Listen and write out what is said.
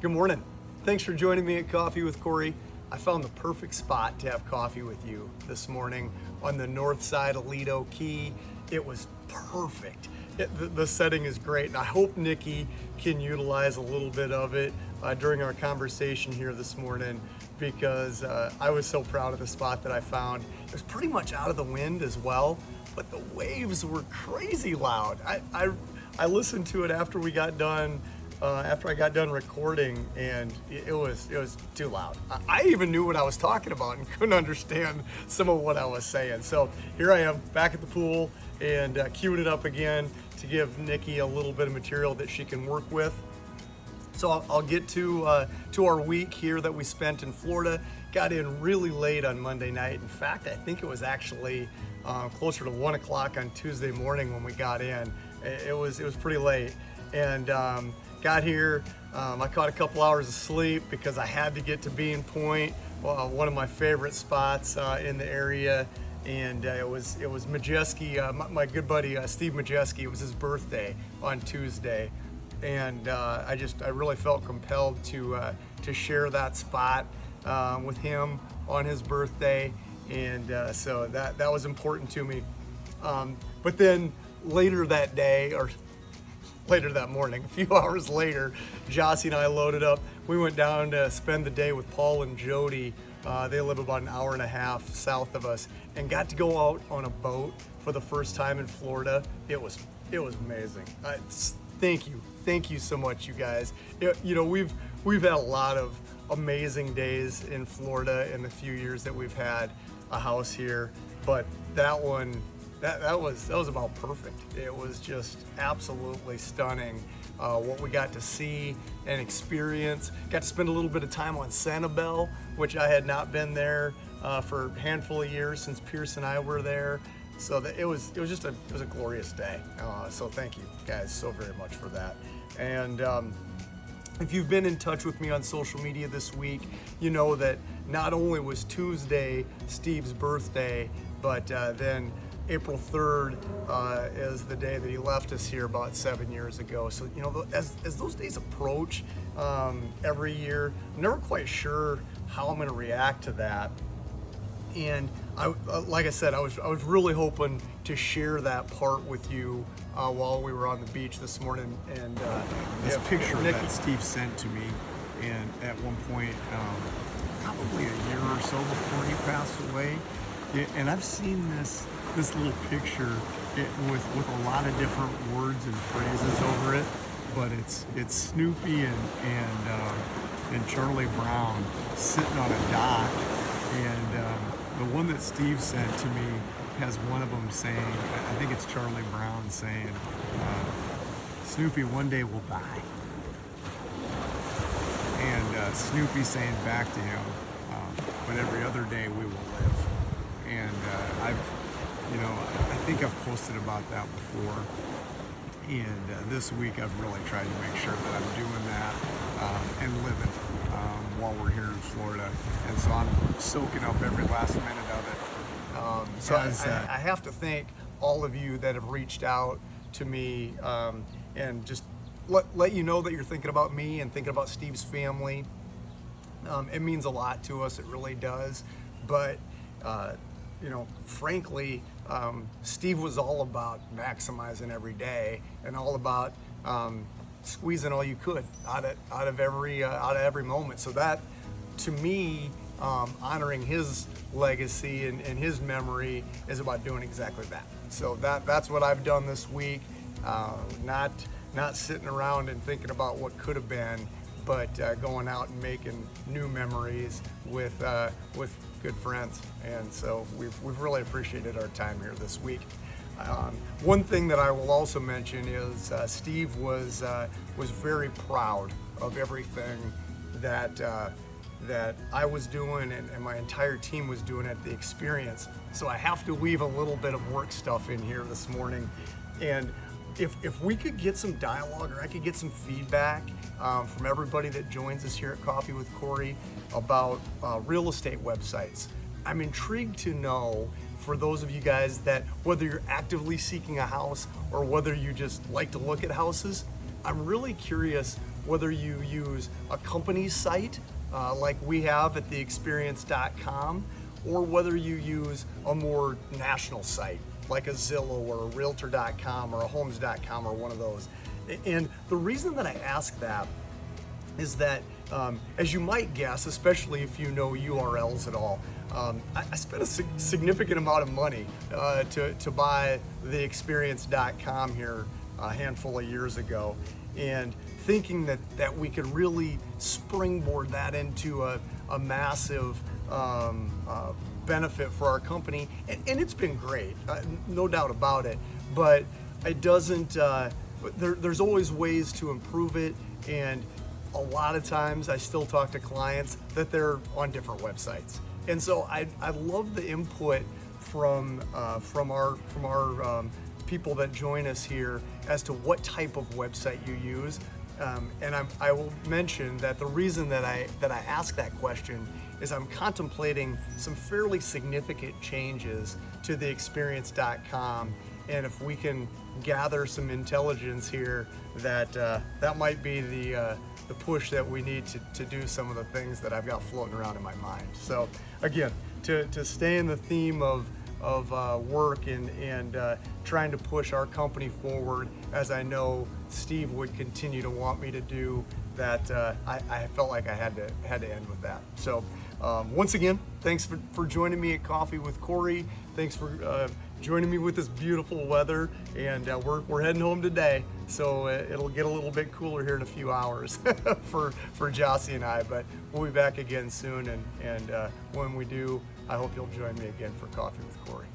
Good morning. Thanks for joining me at Coffee with Kory. I found the perfect spot to have coffee with you this morning on the north side of Lido Key. It was perfect. The setting is great, and I hope Nikki can utilize a little bit of it during our conversation here this morning, because I was so proud of the spot that I found. It was pretty much out of the wind as well, but the waves were crazy loud. I listened to it after we got done. After I got done recording, and it was too loud. I even knew what I was talking about and couldn't understand some of what I was saying. So here I am back at the pool and queuing it up again to give Nikki a little bit of material that she can work with. So I'll get to our week here that we spent in Florida. Got in really late on Monday night. In fact, I think it was actually closer to 1 o'clock on Tuesday morning when we got in. It was pretty late, and got here. I caught a couple hours of sleep because I had to get to Bean Point, one of my favorite spots in the area. And it was Majic, my good buddy Steve Majic. It was his birthday on Tuesday, and I really felt compelled to share that spot with him on his birthday, and so that was important to me. But then later that day, or later that morning, a few hours later, Jossie and I loaded up. We went down to spend the day with Paul and Jody. They live about an hour and a half south of us, and got to go out on a boat for the first time in Florida. It was amazing. Thank you so much, you guys. We've had a lot of amazing days in Florida in the few years that we've had a house here, but that one, that was about perfect. It was just absolutely stunning what we got to see and experience. Got to spend a little bit of time on Sanibel, which I had not been there for a handful of years since Pierce and I were there. So it was a glorious day. So thank you guys so very much for that. And if you've been in touch with me on social media this week, you know that not only was Tuesday Steve's birthday, but then April 3rd is the day that he left us here about 7 years ago. So, as those days approach every year, I'm never quite sure how I'm going to react to that. And like I said, I was really hoping to share that part with you while we were on the beach this morning. And this picture that Steve sent to me, and at one point, probably a year or so before he passed away. And I've seen this little picture with a lot of different words and phrases over it, but it's Snoopy and Charlie Brown sitting on a dock, and the one that Steve sent to me has one of them saying, I think it's Charlie Brown saying, Snoopy, one day will die, and Snoopy saying back to him, but every other day we will live. And I think I've posted about that before, and this week I've really tried to make sure that I'm doing that and living while we're here in Florida, and so I'm soaking up every last minute of it. So I have to thank all of you that have reached out to me and just let you know that you're thinking about me and thinking about Steve's family. It means a lot to us, it really does. But frankly, Steve was all about maximizing every day and all about squeezing all you could out of every moment. So that, to me, honoring his legacy and his memory is about doing exactly that. So that's what I've done this week. Not sitting around and thinking about what could have been, but going out and making new memories with good friends. And so we've really appreciated our time here this week. One thing that I will also mention is Steve was very proud of everything that I was doing and my entire team was doing at the experience. So I have to weave a little bit of work stuff in here this morning. And if we could get some dialogue, or I could get some feedback from everybody that joins us here at Coffee with Kory about real estate websites. I'm intrigued to know, for those of you guys that, whether you're actively seeking a house or whether you just like to look at houses, I'm really curious whether you use a company's site like we have at theexperience.com, or whether you use a more national site like a Zillow or a Realtor.com or a Homes.com or one of those. And the reason that I ask that is that, as you might guess, especially if you know URLs at all, I spent a significant amount of money to buy theexperience.com here a handful of years ago, and thinking that we could really springboard that into a massive benefit for our company, and it's been great, no doubt about it, but it doesn't, there's always ways to improve it, and a lot of times I still talk to clients that they're on different websites. And so I love the input from our people that join us here as to what type of website you use. And I will mention that the reason that I ask that question is I'm contemplating some fairly significant changes to the experience.com, and if we can gather some intelligence here, that might be the push that we need to do some of the things that I've got floating around in my mind. So again, to stay in the theme of work and trying to push our company forward, as I know Steve would continue to want me to do, that I felt like I had to end with that. So once again, thanks for joining me at Coffee with Kory. Thanks for joining me with this beautiful weather, and we're heading home today, so it'll get a little bit cooler here in a few hours for Jossie and I, but we'll be back again soon, and when we do, I hope you'll join me again for Coffee with Kory.